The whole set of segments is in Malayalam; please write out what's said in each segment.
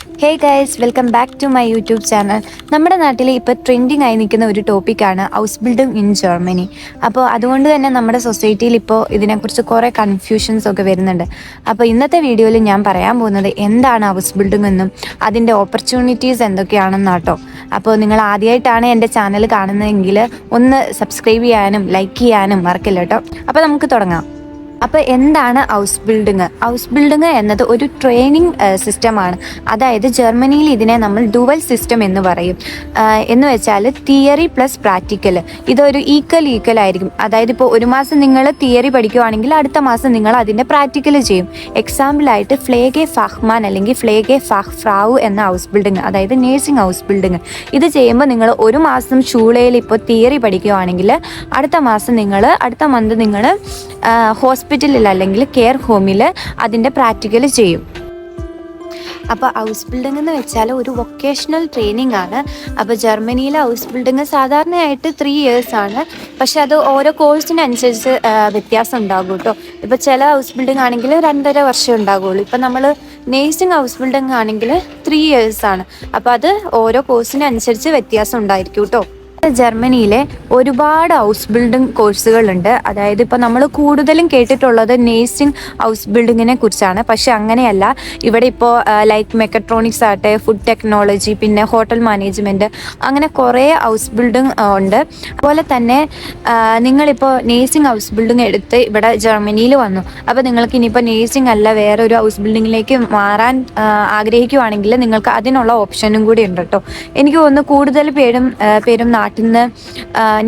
Hey guys, welcome back to my YouTube channel. നമ്മുടെ നാട്ടിൽ ഇപ്പോൾ ട്രെൻഡിങ് ആയി നിൽക്കുന്ന ഒരു ടോപ്പിക്കാണ് ഹൗസ് ബിൽഡിംഗ് ഇൻ ജർമ്മനി. അപ്പോൾ അതുകൊണ്ട് തന്നെ നമ്മുടെ സൊസൈറ്റിയിൽ ഇപ്പോൾ ഇതിനെക്കുറിച്ച് കുറേ കൺഫ്യൂഷൻസ് ഒക്കെ വരുന്നുണ്ട്. അപ്പോൾ ഇന്നത്തെ വീഡിയോയിൽ ഞാൻ പറയാൻ പോകുന്നത് എന്താണ് ഹൗസ് ബിൽഡിംഗ് എന്നും അതിൻ്റെ ഓപ്പർച്യൂണിറ്റീസ് എന്തൊക്കെയാണെന്നാട്ടോ. അപ്പോൾ നിങ്ങൾ ആദ്യമായിട്ടാണ് എൻ്റെ ചാനൽ കാണുന്നതെങ്കിൽ ഒന്ന് സബ്സ്ക്രൈബ് ചെയ്യാനും ലൈക്ക് ചെയ്യാനും മറക്കില്ല കേട്ടോ. അപ്പോൾ നമുക്ക് തുടങ്ങാം. അപ്പോൾ എന്താണ് ഹൗസ് ബിൽഡിങ്? ഹൗസ് ബിൽഡിങ് എന്നത് ഒരു ട്രെയിനിങ് സിസ്റ്റമാണ്. അതായത് ജർമ്മനിയിൽ ഇതിനെ നമ്മൾ ഡുവൽ സിസ്റ്റം എന്ന് പറയും. എന്ന് വെച്ചാൽ തിയറി പ്ലസ് പ്രാക്ടിക്കൽ. ഇതൊരു ഈക്വൽ ആയിരിക്കും. അതായത് ഇപ്പോൾ ഒരു മാസം നിങ്ങൾ തിയറി പഠിക്കുവാണെങ്കിൽ അടുത്ത മാസം നിങ്ങൾ അതിൻ്റെ പ്രാക്ടിക്കൽ ചെയ്യും. എക്സാമ്പിളായിട്ട് ഫ്ലേഗെ ഫഹ്മാൻ അല്ലെങ്കിൽ ഫ്ലേഗെ ഫഹ് ഫ്രാവു എന്ന ഹൗസ് ബിൽഡിങ്, അതായത് നേഴ്സിംഗ് ഹൗസ് ബിൽഡിങ്. ഇത് ചെയ്യുമ്പോൾ നിങ്ങൾ ഒരു മാസം ഷൂളയിൽ ഇപ്പോൾ തിയറി പഠിക്കുവാണെങ്കിൽ അടുത്ത മന്ത് നിങ്ങൾ ഹോസ്പിറ്റലിൽ അല്ലെങ്കിൽ കെയർ ഹോമിൽ അതിൻ്റെ പ്രാക്ടിക്കൽ ചെയ്യും. അപ്പോൾ ഹൗസ് ബിൽഡിംഗ് എന്ന് വെച്ചാൽ ഒരു വൊക്കേഷണൽ ട്രെയിനിങ് ആണ്. അപ്പോൾ ജർമ്മനിയിലെ ഹൗസ് ബിൽഡിംഗ് സാധാരണയായിട്ട് 3 years ആണ്. പക്ഷെ അത് ഓരോ കോഴ്സിനനുസരിച്ച് വ്യത്യാസം ഉണ്ടാകും കേട്ടോ. ഇപ്പോൾ ചില ഹൗസ് ബിൽഡിംഗ് ആണെങ്കിൽ 2.5 വർഷം ഉണ്ടാകുള്ളൂ. ഇപ്പം നമ്മൾ നേഴ്സിംഗ് ഹൗസ് ബിൽഡിംഗ് ആണെങ്കിൽ 3 years ആണ്. അപ്പോൾ അത് ഓരോ കോഴ്സിനനുസരിച്ച് വ്യത്യാസം ഉണ്ടായിരിക്കും കേട്ടോ. ജർമ്മനിയിലെ ഒരുപാട് ഹൗസ് ബിൽഡിംഗ് കോഴ്സുകളുണ്ട്. അതായത് ഇപ്പോൾ നമ്മൾ കൂടുതലും കേട്ടിട്ടുള്ളത് നേഴ്സിംഗ് ഹൗസ് ബിൽഡിങ്ങിനെ കുറിച്ചാണ്. പക്ഷെ അങ്ങനെയല്ല. ഇവിടെ ഇപ്പോൾ ലൈക്ക് മെക്കട്രോണിക്സ് ആട്ടെ, ഫുഡ് ടെക്നോളജി, പിന്നെ ഹോട്ടൽ മാനേജ്മെൻറ്റ്, അങ്ങനെ കുറേ ഹൗസ് ബിൽഡിംഗ് ഉണ്ട്. അതുപോലെ തന്നെ നിങ്ങളിപ്പോൾ നേഴ്സിംഗ് ഹൗസ് ബിൽഡിംഗ് എടുത്ത് ഇവിടെ ജർമ്മനിയിൽ വന്നു. അപ്പോൾ നിങ്ങൾക്ക് ഇനിയിപ്പോൾ നേഴ്സിംഗ് അല്ല വേറൊരു ഹൗസ് ബിൽഡിങ്ങിലേക്ക് മാറാൻ ആഗ്രഹിക്കുവാണെങ്കിൽ നിങ്ങൾക്ക് അതിനുള്ള ഓപ്ഷനും കൂടി ഉണ്ട് കേട്ടോ. എനിക്ക് തോന്നുന്നു കൂടുതൽ പേരും നാട്ടിൽ നിന്ന്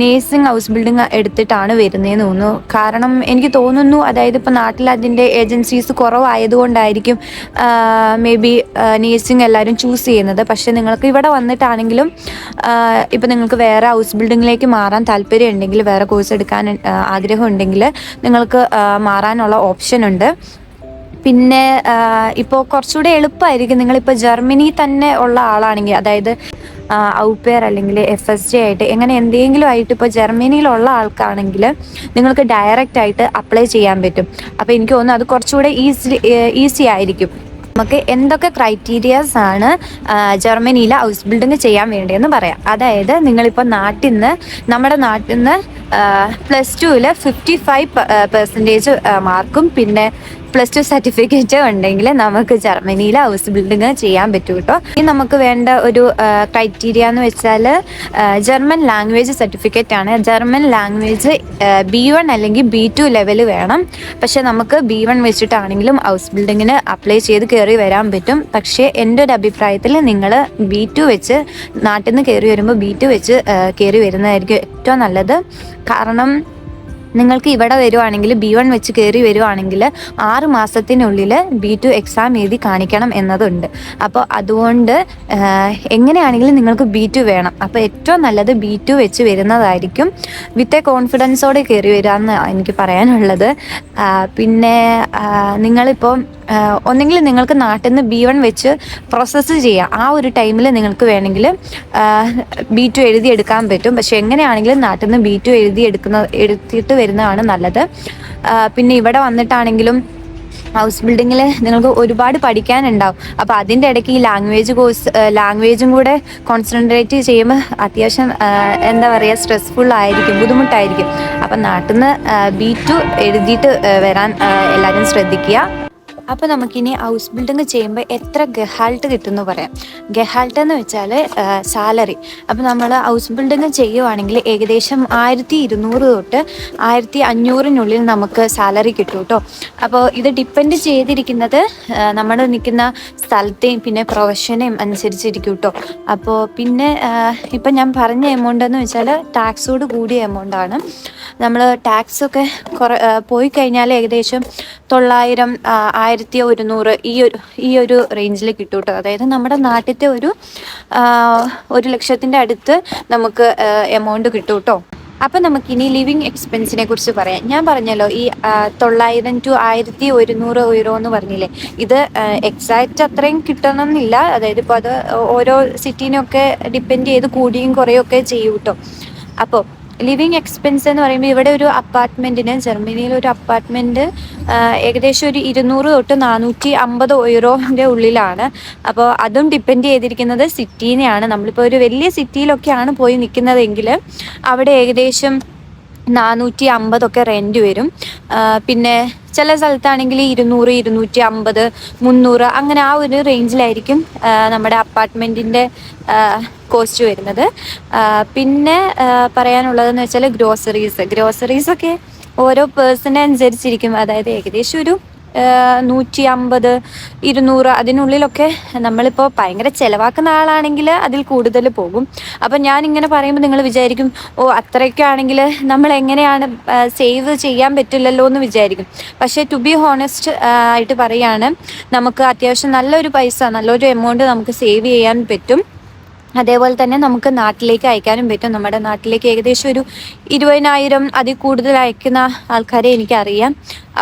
നേഴ്സിംഗ് ഹൗസ് ബിൽഡിംഗ് എടുത്തിട്ടാണ് വരുന്നതെന്ന് തോന്നുന്നു. കാരണം എനിക്ക് തോന്നുന്നു, അതായത് ഇപ്പോൾ നാട്ടിൽ അതിൻ്റെ ഏജൻസീസ് കുറവായതുകൊണ്ടായിരിക്കും മേ ബി നേഴ്സിംഗ് എല്ലാവരും ചൂസ് ചെയ്യുന്നത്. പക്ഷേ നിങ്ങൾക്ക് ഇവിടെ വന്നിട്ടാണെങ്കിലും ഇപ്പോൾ നിങ്ങൾക്ക് വേറെ ഹൗസ് ബിൽഡിങ്ങിലേക്ക് മാറാൻ താല്പര്യം ഉണ്ടെങ്കിൽ, വേറെ കോഴ്സ് എടുക്കാൻ ആഗ്രഹം ഉണ്ടെങ്കിൽ നിങ്ങൾക്ക് മാറാനുള്ള ഓപ്ഷൻ ഉണ്ട്. പിന്നെ ഇപ്പോൾ കുറച്ചുകൂടെ എളുപ്പമായിരിക്കും നിങ്ങളിപ്പോൾ ജർമ്മനി തന്നെ ഉള്ള ആളാണെങ്കിൽ, അതായത് ഔപെയർ അല്ലെങ്കിൽ FSJ ആയിട്ട് എങ്ങനെ എന്തെങ്കിലും ആയിട്ട് ഇപ്പോൾ ജർമ്മനിയിലുള്ള ആൾക്കാണെങ്കിൽ നിങ്ങൾക്ക് ഡയറക്റ്റ് ആയിട്ട് അപ്ലൈ ചെയ്യാൻ പറ്റും. അപ്പോൾ എനിക്ക് തോന്നുന്നു അത് കുറച്ചുകൂടെ ഈസി ആയിരിക്കും. നമുക്ക് എന്തൊക്കെ ക്രൈറ്റീരിയാസ് ആണ് ജർമ്മനിയിൽ ഹൗസ് ബിൽഡിംഗ് ചെയ്യാൻ വേണ്ടിയെന്ന് പറയാം. അതായത് നിങ്ങളിപ്പോൾ നമ്മുടെ നാട്ടിൽ നിന്ന് +2 55% മാർക്കും പിന്നെ +2 സർട്ടിഫിക്കറ്റ് ഉണ്ടെങ്കിൽ നമുക്ക് ജർമ്മനിയിൽ ഹൗസ് ബിൽഡിംഗ് ചെയ്യാൻ പറ്റും കേട്ടോ. ഇനി നമുക്ക് വേണ്ട ഒരു ക്രൈറ്റീരിയ എന്ന് വെച്ചാൽ ജർമ്മൻ ലാംഗ്വേജ് സർട്ടിഫിക്കറ്റ് ആണ്. ജർമ്മൻ ലാംഗ്വേജ് B1 അല്ലെങ്കിൽ B2 ലെവൽ വേണം. പക്ഷെ നമുക്ക് B1 വെച്ചിട്ടാണെങ്കിലും ഹൗസ് ബിൽഡിങ്ങിന് അപ്ലൈ ചെയ്ത് കയറി വരാൻ പറ്റും. പക്ഷേ എൻ്റെ ഒരു അഭിപ്രായത്തിൽ നിങ്ങൾ B2 വെച്ച് നാട്ടിൽ നിന്ന് കയറി വരുമ്പോൾ B2 വെച്ച് കയറി വരുന്നതായിരിക്കും ഏറ്റവും നല്ലത്. കാരണം നിങ്ങൾക്ക് ഇവിടെ വരുവാണെങ്കിൽ B1 വെച്ച് കയറി വരുവാണെങ്കിൽ 6 മാസത്തിനുള്ളിൽ B2 എക്സാം എഴുതി കാണിക്കണം എന്നതുണ്ട്. അപ്പോൾ അതുകൊണ്ട് എങ്ങനെയാണെങ്കിലും നിങ്ങൾക്ക് B2 വേണം. അപ്പോൾ ഏറ്റവും നല്ലത് B2 വെച്ച് വരുന്നതായിരിക്കും. വിത്ത് കോൺഫിഡൻസോടെ കയറി വരാമെന്ന് എനിക്ക് പറയാനുള്ളത്. പിന്നെ നിങ്ങളിപ്പോൾ ഒന്നെങ്കിൽ നിങ്ങൾക്ക് നാട്ടിൽ നിന്ന് B1 വെച്ച് പ്രോസസ്സ് ചെയ്യാം. ആ ഒരു ടൈമിൽ നിങ്ങൾക്ക് വേണമെങ്കിൽ B2 എഴുതിയെടുക്കാൻ പറ്റും. പക്ഷെ എങ്ങനെയാണെങ്കിലും നാട്ടിൽ നിന്ന് B2 എടുത്തിട്ട് വരുന്നതാണ് നല്ലത്. പിന്നെ ഇവിടെ വന്നിട്ടാണെങ്കിലും ഹൗസ് ബിൽഡിങ്ങിൽ നിങ്ങൾക്ക് ഒരുപാട് പഠിക്കാനുണ്ടാവും. അപ്പോൾ അതിൻ്റെ ഇടയ്ക്ക് ഈ ലാംഗ്വേജും കൂടെ കോൺസെൻട്രേറ്റ് ചെയ്യുമ്പോൾ അത്യാവശ്യം എന്താ പറയുക, ബുദ്ധിമുട്ടായിരിക്കും. അപ്പം നാട്ടിൽ നിന്ന് B2 എഴുതിയിട്ട് വരാൻ എല്ലാവരും ശ്രദ്ധിക്കുക. അപ്പോൾ നമുക്കിനി ഹൗസ് ബിൽഡിംഗ് ചെയ്യുമ്പോൾ എത്ര ഗെഹാൾട്ട് കിട്ടുമെന്ന് പറയാം. ഗെഹാൾട്ട് എന്ന് വെച്ചാൽ സാലറി. അപ്പോൾ നമ്മൾ ഹൗസ് ബിൽഡിംഗ് ചെയ്യുവാണെങ്കിൽ ഏകദേശം 1200 തൊട്ട് 1500 നമുക്ക് സാലറി കിട്ടും കേട്ടോ. അപ്പോൾ ഇത് ഡിപ്പെൻഡ് ചെയ്തിരിക്കുന്നത് നമ്മൾ നിൽക്കുന്ന സ്ഥലത്തെയും പിന്നെ പ്രൊഫഷനെയും അനുസരിച്ചിരിക്കും കേട്ടോ. അപ്പോൾ പിന്നെ ഇപ്പം ഞാൻ പറഞ്ഞ എമൗണ്ട് എന്ന് വെച്ചാൽ ടാക്സോട് കൂടിയ എമൗണ്ടാണ്. നമ്മൾ ടാക്സൊക്കെ പോയി കഴിഞ്ഞാൽ ഏകദേശം 900, 1100 ഈ ഒരു റേഞ്ചിൽ കിട്ടും കേട്ടോ. അതായത് നമ്മുടെ നാട്ടിലത്തെ ഒരു 1,00,000 അടുത്ത് നമുക്ക് എമൗണ്ട് കിട്ടും കേട്ടോ. അപ്പം നമുക്കിനി ലിവിങ് എക്സ്പെൻസിനെ കുറിച്ച് പറയാം. ഞാൻ പറഞ്ഞല്ലോ ഈ 900 to 1100 euro എന്ന് പറഞ്ഞില്ലേ, ഇത് എക്സാക്റ്റ് അത്രയും കിട്ടണമെന്നില്ല. അതായത് ഇപ്പോൾ അത് ഓരോ സിറ്റീനൊക്കെ ഡിപ്പെൻഡ് ചെയ്ത് കൂടിയും കുറേയൊക്കെ ചെയ്യും കേട്ടോ. അപ്പോൾ ലിവിങ് എക്സ്പെൻസ് എന്ന് പറയുമ്പോൾ ഇവിടെ ഒരു അപ്പാർട്ട്മെൻറ്റിന് ജർമ്മനിയിൽ ഒരു അപ്പാർട്ട്മെൻറ്റ് ഏകദേശം ഒരു 200 തൊട്ട് 450 യൂറോൻ്റെ ഉള്ളിലാണ്. അപ്പോൾ അതും ഡിപ്പെൻഡ് ചെയ്തിരിക്കുന്നത് സിറ്റീനെയാണ്. നമ്മളിപ്പോൾ ഒരു വലിയ സിറ്റിയിലൊക്കെയാണ് പോയി നിൽക്കുന്നതെങ്കിൽ അവിടെ ഏകദേശം 450 റെൻറ്റ് വരും. പിന്നെ ചില സ്ഥലത്താണെങ്കിൽ 200, 250, 300 അങ്ങനെ ആ ഒരു റേഞ്ചിലായിരിക്കും നമ്മുടെ അപ്പാർട്ട്മെൻറ്റിൻ്റെ കോസ്റ്റ് വരുന്നത്. പിന്നെ പറയാനുള്ളതെന്ന് വെച്ചാൽ ഗ്രോസറീസൊക്കെ ഓരോ പേഴ്സണെ അനുസരിച്ചിരിക്കും. അതായത് ഏകദേശം ഒരു 150, 200 അതിനുള്ളിലൊക്കെ. നമ്മളിപ്പോൾ ഭയങ്കര ചിലവാക്കുന്ന ആളാണെങ്കിൽ അതിൽ കൂടുതൽ പോകും. അപ്പം ഞാനിങ്ങനെ പറയുമ്പോൾ നിങ്ങൾ വിചാരിക്കും, ഓ അത്രയൊക്കെയാണെങ്കിൽ നമ്മൾ എങ്ങനെയാണ് സേവ് ചെയ്യാൻ പറ്റില്ലല്ലോ എന്ന് വിചാരിക്കും. പക്ഷേ ടു ബി ഹോണസ്റ്റ് ആയിട്ട് പറയുകയാണ്, നമുക്ക് അത്യാവശ്യം നല്ലൊരു എമൗണ്ട് നമുക്ക് സേവ് ചെയ്യാൻ പറ്റും. അതേപോലെ തന്നെ നമുക്ക് നാട്ടിലേക്ക് അയക്കാനും പറ്റും. നമ്മുടെ നാട്ടിലേക്ക് ഏകദേശം ഒരു 20,000 അതിൽ കൂടുതൽ അയക്കുന്ന ആൾക്കാരെ എനിക്കറിയാം.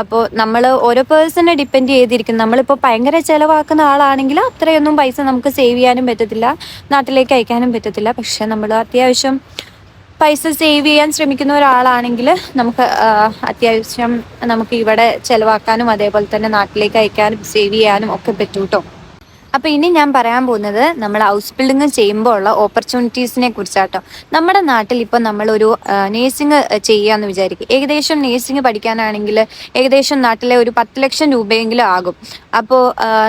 അപ്പോൾ നമ്മൾ ഓരോ പേഴ്സണെ ഡിപ്പെൻഡ് ചെയ്തിരിക്കും. നമ്മളിപ്പോൾ ഭയങ്കര ചിലവാക്കുന്ന ആളാണെങ്കിൽ അത്രയൊന്നും പൈസ നമുക്ക് സേവ് ചെയ്യാനും പറ്റത്തില്ല, നാട്ടിലേക്ക് അയക്കാനും പറ്റത്തില്ല. പക്ഷെ നമ്മൾ അത്യാവശ്യം പൈസ സേവ് ചെയ്യാൻ ശ്രമിക്കുന്ന ഒരാളാണെങ്കിൽ നമുക്ക് അത്യാവശ്യം നമുക്ക് ഇവിടെ ചിലവാക്കാനും അതേപോലെ തന്നെ നാട്ടിലേക്ക് അയക്കാനും സേവ് ചെയ്യാനും ഒക്കെ പറ്റും കേട്ടോ. അപ്പോൾ ഇനി ഞാൻ പറയാൻ പോകുന്നത് നമ്മൾ ഹൗസ് ബിൽഡിങ് ചെയ്യുമ്പോൾ ഉള്ള ഓപ്പർച്യൂണിറ്റീസിനെ കുറിച്ചാട്ടോ. നമ്മുടെ നാട്ടിൽ ഇപ്പോൾ നമ്മളൊരു നേഴ്സിംഗ് ചെയ്യാമെന്ന് വിചാരിക്കും. ഏകദേശം നേഴ്സിംഗ് പഠിക്കാനാണെങ്കിൽ ഏകദേശം നാട്ടിലെ ഒരു 10 ലക്ഷം രൂപയെങ്കിലും ആകും. അപ്പോൾ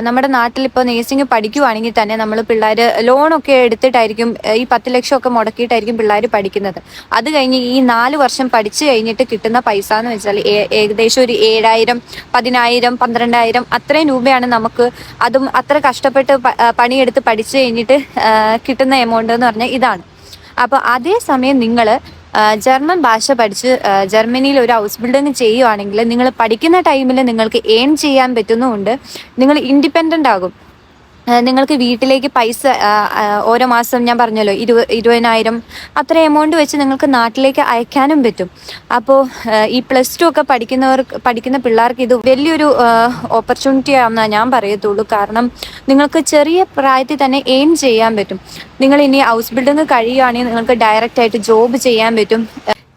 നമ്മുടെ നാട്ടിലിപ്പോൾ നേഴ്സിംഗ് പഠിക്കുവാണെങ്കിൽ തന്നെ നമ്മൾ പിള്ളേർ ലോണൊക്കെ എടുത്തിട്ടായിരിക്കും ഈ 10 ലക്ഷമൊക്കെ മുടക്കിയിട്ടായിരിക്കും പിള്ളേർ പഠിക്കുന്നത്. അത് കഴിഞ്ഞ് ഈ 4 വർഷം പഠിച്ചു കഴിഞ്ഞിട്ട് കിട്ടുന്ന പൈസ എന്ന് വെച്ചാൽ ഏകദേശം ഒരു 7,000, 10,000, 12,000 അത്രയും രൂപയാണ് നമുക്ക്. അതും അത്ര കഷ്ടപ്പെട്ട് പണിയെടുത്ത് പഠിച്ചു കഴിഞ്ഞിട്ട് കിട്ടുന്ന എമൗണ്ട് എന്ന് പറഞ്ഞാൽ ഇതാണ്. അപ്പോൾ അതേസമയം നിങ്ങൾ ജർമ്മൻ ഭാഷ പഠിച്ച് ജർമ്മനിയിൽ ഒരു ഹൗസ് ബിൽഡിങ് ചെയ്യുവാണെങ്കിൽ നിങ്ങൾ പഠിക്കുന്ന ടൈമിൽ നിങ്ങൾക്ക് ഏൺ ചെയ്യാൻ പറ്റുന്നുമുണ്ട്. നിങ്ങൾ ഇൻഡിപെൻഡൻ്റ് ആകും. നിങ്ങൾക്ക് വീട്ടിലേക്ക് പൈസ ഓരോ മാസം ഞാൻ പറഞ്ഞല്ലോ 20,000 അത്ര എമൗണ്ട് വെച്ച് നിങ്ങൾക്ക് നാട്ടിലേക്ക് അയക്കാനും പറ്റും. അപ്പോൾ ഈ +2 ഒക്കെ പഠിക്കുന്ന പിള്ളേർക്ക് ഇത് വലിയൊരു ഓപ്പർച്യൂണിറ്റി ആണെന്നാണ് ഞാൻ പറയത്തുള്ളൂ. കാരണം നിങ്ങൾക്ക് ചെറിയ പ്രായത്തിൽ തന്നെ ഏൺ ചെയ്യാൻ പറ്റും. നിങ്ങൾ ഇനി ഹൗസ് ബിൽഡിങ് കഴിയുകയാണെങ്കിൽ നിങ്ങൾക്ക് ഡയറക്റ്റായിട്ട് ജോബ് ചെയ്യാൻ പറ്റും.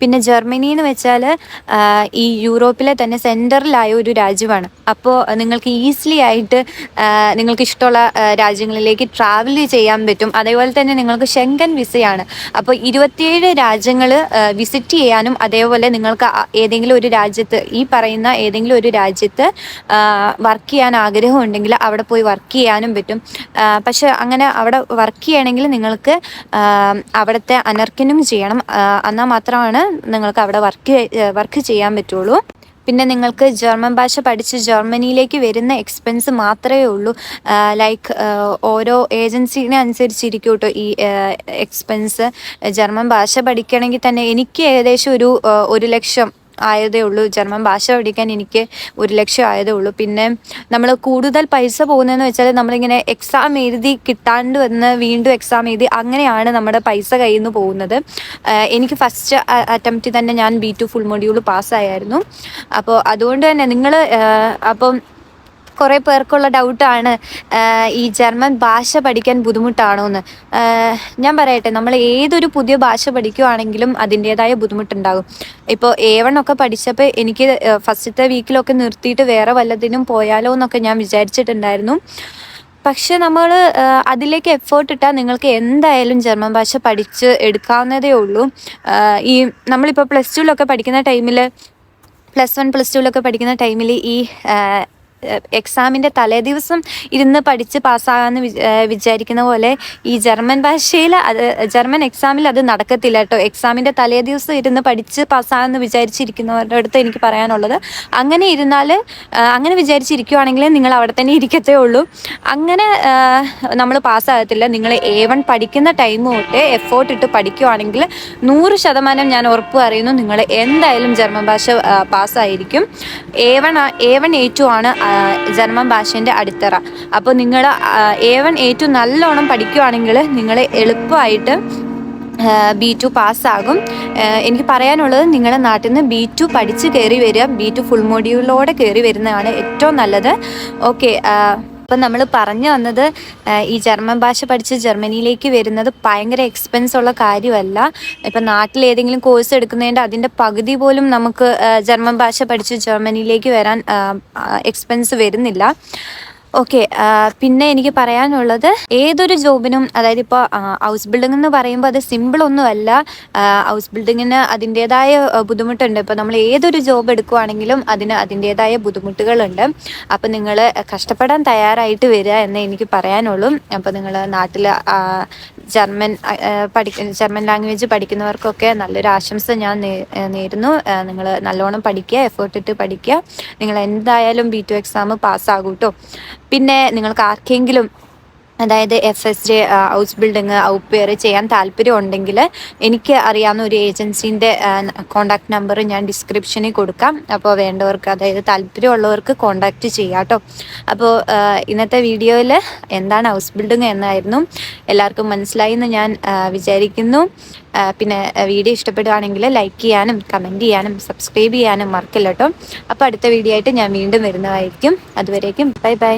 പിന്നെ ജർമ്മനി എന്ന് വെച്ചാൽ ഈ യൂറോപ്പിലെ തന്നെ സെൻറ്ററിലായ ഒരു രാജ്യമാണ്. അപ്പോൾ നിങ്ങൾക്ക് ഈസിലി ആയിട്ട് നിങ്ങൾക്ക് ഇഷ്ടമുള്ള രാജ്യങ്ങളിലേക്ക് ട്രാവൽ ചെയ്യാൻ പറ്റും. അതേപോലെ തന്നെ നിങ്ങൾക്ക് ഷെങ്കൻ വിസയാണ്. അപ്പോൾ 27 രാജ്യങ്ങൾ വിസിറ്റ് ചെയ്യാനും അതേപോലെ നിങ്ങൾക്ക് ഏതെങ്കിലും ഒരു രാജ്യത്ത് ഈ പറയുന്ന ഏതെങ്കിലും ഒരു രാജ്യത്ത് വർക്ക് ചെയ്യാൻ ആഗ്രഹമുണ്ടെങ്കിൽ അവിടെ പോയി വർക്ക് ചെയ്യാനും പറ്റും. പക്ഷെ അങ്ങനെ അവിടെ വർക്ക് ചെയ്യണമെങ്കിൽ നിങ്ങൾക്ക് അവിടുത്തെ അനർക്കനും ചെയ്യണം. എന്നാൽ മാത്രമാണ് നിങ്ങൾക്ക് അവിടെ വർക്ക് ചെയ്യാൻ പറ്റുള്ളൂ. പിന്നെ നിങ്ങൾക്ക് ജർമ്മൻ ഭാഷ പഠിച്ച് ജർമ്മനിയിലേക്ക് വരുന്ന എക്സ്പെൻസ് മാത്രമേ ഉള്ളൂ. ലൈക്ക് ഓരോ ഏജൻസിനെ അനുസരിച്ചിരിക്കും കേട്ടോ ഈ എക്സ്പെൻസ്. ജർമ്മൻ ഭാഷ പഠിക്കണമെങ്കിൽ തന്നെ എനിക്ക് ഏകദേശം ഒരു 1 ലക്ഷം ആയതേ ഉള്ളൂ. ജർമ്മൻ ഭാഷ പഠിക്കാൻ എനിക്ക് 1 ലക്ഷം ആയതേ ഉള്ളൂ. പിന്നെ നമ്മൾ കൂടുതൽ പൈസ പോകുന്നതെന്ന് വെച്ചാൽ നമ്മളിങ്ങനെ എക്സാം എഴുതി കിട്ടാണ്ട് വന്ന് വീണ്ടും എക്സാം എഴുതി അങ്ങനെയാണ് നമ്മുടെ പൈസ കയ്യിൽ നിന്ന് പോകുന്നത്. എനിക്ക് ഫസ്റ്റ് അറ്റംപ്റ്റ് തന്നെ ഞാൻ B2 ഫുൾ മൊഡ്യൂൾ പാസ്സായിരുന്നു. അപ്പോൾ അതുകൊണ്ട് തന്നെ നിങ്ങൾ അപ്പം കുറേ പേർക്കുള്ള ഡൗട്ടാണ് ഈ ജർമ്മൻ ഭാഷ പഠിക്കാൻ ബുദ്ധിമുട്ടാണോ എന്ന്. ഞാൻ പറയട്ടെ, നമ്മൾ ഏതൊരു പുതിയ ഭാഷ പഠിക്കുകയാണെങ്കിലും അതിൻ്റേതായ ബുദ്ധിമുട്ടുണ്ടാകും. ഇപ്പോൾ A1 ഒക്കെ പഠിച്ചപ്പോൾ എനിക്ക് ഫസ്റ്റത്തെ വീക്കിലൊക്കെ നിർത്തിയിട്ട് വേറെ വല്ലതിനും പോയാലോ എന്നൊക്കെ ഞാൻ വിചാരിച്ചിട്ടുണ്ടായിരുന്നു. പക്ഷെ നമ്മൾ അതിലേക്ക് എഫേർട്ട് ഇട്ടാൽ നിങ്ങൾക്ക് എന്തായാലും ജർമ്മൻ ഭാഷ പഠിച്ച് എടുക്കാവുന്നതേ ഉള്ളൂ. ഈ നമ്മളിപ്പോൾ +2 പഠിക്കുന്ന ടൈമിൽ +1, +2 പഠിക്കുന്ന ടൈമിൽ ഈ എക്സാമിൻ്റെ തലേദിവസം ഇരുന്ന് പഠിച്ച് പാസ്സാകാമെന്ന് വിചാരിക്കുന്ന പോലെ ഈ ജർമ്മൻ ഭാഷയിൽ ജർമ്മൻ എക്സാമിൽ അത് നടക്കത്തില്ല കേട്ടോ. എക്സാമിൻ്റെ തലേദിവസം ഇരുന്ന് പഠിച്ച് പാസ്സാകാമെന്ന് വിചാരിച്ചിരിക്കുന്നവരുടെ അടുത്ത് എനിക്ക് പറയാനുള്ളത്, അങ്ങനെ വിചാരിച്ചിരിക്കുവാണെങ്കിൽ നിങ്ങൾ അവിടെ തന്നെ ഇരിക്കത്തേ ഉള്ളൂ. അങ്ങനെ നമ്മൾ പാസ്സാകത്തില്ല. നിങ്ങൾ A1 പഠിക്കുന്ന ടൈം തൊട്ട് എഫേർട്ട് ഇട്ട് പഠിക്കുവാണെങ്കിൽ 100% ഞാൻ ഉറപ്പ് പറയുന്നു നിങ്ങൾ എന്തായാലും ജർമ്മൻ ഭാഷ പാസ്സായിരിക്കും. A1 A2 ആണ് ജർമ്മൻ ഭാഷേൻ്റെ അടിത്തറ. അപ്പോൾ നിങ്ങൾ A1 A2 നല്ലോണം പഠിക്കുകയാണെങ്കിൽ നിങ്ങൾ എളുപ്പമായിട്ട് B2 പാസ്സാകും. എനിക്ക് പറയാനുള്ളത് നിങ്ങളുടെ നാട്ടിൽ നിന്ന് B2 പഠിച്ച് കയറി വരിക, B2 ഫുൾ മൊഡ്യൂളിലൂടെ കയറി വരുന്നതാണ് ഏറ്റവും നല്ലത്. ഓക്കെ, അപ്പം നമ്മൾ പറഞ്ഞു വന്നത് ഈ ജർമ്മൻ ഭാഷ പഠിച്ച് ജർമ്മനിയിലേക്ക് വരുന്നത് ഭയങ്കര എക്സ്പെൻസ് ഉള്ള കാര്യമല്ല. ഇപ്പം നാട്ടിൽ ഏതെങ്കിലും കോഴ്സ് എടുക്കുന്നതിൻ്റെ അതിൻ്റെ പകുതി പോലും നമുക്ക് ജർമ്മൻ ഭാഷ പഠിച്ച് ജർമ്മനിയിലേക്ക് വരാൻ എക്സ്പെൻസ് വരുന്നില്ല. ഓക്കെ, പിന്നെ എനിക്ക് പറയാനുള്ളത് ഏതൊരു ജോബിനും, അതായത് ഇപ്പോൾ ഹൗസ് ബിൽഡിംഗ് എന്ന് പറയുമ്പോൾ അത് സിമ്പിളൊന്നുമല്ല. ഹൗസ് ബിൽഡിങ്ങിന് അതിൻ്റേതായ ബുദ്ധിമുട്ടുണ്ട്. ഇപ്പോൾ നമ്മൾ ഏതൊരു ജോബ് എടുക്കുവാണെങ്കിലും അതിന് അതിൻ്റേതായ ബുദ്ധിമുട്ടുകളുണ്ട്. അപ്പോൾ നിങ്ങൾ കഷ്ടപ്പെടാൻ തയ്യാറായിട്ട് വരിക എന്നേ എനിക്ക് പറയാനുള്ളൂ. അപ്പോൾ നിങ്ങൾ നാട്ടിൽ ജർമ്മൻ ലാംഗ്വേജ് പഠിക്കുന്നവർക്കൊക്കെ നല്ലൊരു ആശംസ ഞാൻ നേരുന്നു. നിങ്ങൾ നല്ലോണം പഠിക്കുക, എഫേർട്ട് ഇട്ട് പഠിക്കുക. നിങ്ങൾ എന്തായാലും B2 എക്സാം പാസ്സാകും കേട്ടോ. പിന്നെ നിങ്ങൾക്ക് ആർക്കെങ്കിലും, അതായത് FSJ, ഹൗസ് ബിൽഡിങ്, ഔട്ട്വെയർ ചെയ്യാൻ താല്പര്യം ഉണ്ടെങ്കിൽ എനിക്ക് അറിയാവുന്ന ഒരു ഏജൻസിൻ്റെ കോണ്ടാക്ട് നമ്പർ ഞാൻ ഡിസ്ക്രിപ്ഷനിൽ കൊടുക്കാം. അപ്പോൾ വേണ്ടവർക്ക്, അതായത് താല്പര്യമുള്ളവർക്ക് കോണ്ടാക്റ്റ് ചെയ്യാം കേട്ടോ. അപ്പോൾ ഇന്നത്തെ വീഡിയോയിൽ എന്താണ് ഹൗസ് ബിൽഡിങ് എന്നായിരുന്നു. എല്ലാവർക്കും മനസ്സിലായി എന്ന് ഞാൻ വിചാരിക്കുന്നു. പിന്നെ വീഡിയോ ഇഷ്ടപ്പെടുകയാണെങ്കിൽ ലൈക്ക് ചെയ്യാനും കമൻറ്റ് ചെയ്യാനും സബ്സ്ക്രൈബ് ചെയ്യാനും മറക്കില്ല കേട്ടോ. അപ്പോൾ അടുത്ത വീഡിയോ ആയിട്ട് ഞാൻ വീണ്ടും വരുന്നതായിരിക്കും. അതുവരേക്കും ബൈ ബൈ.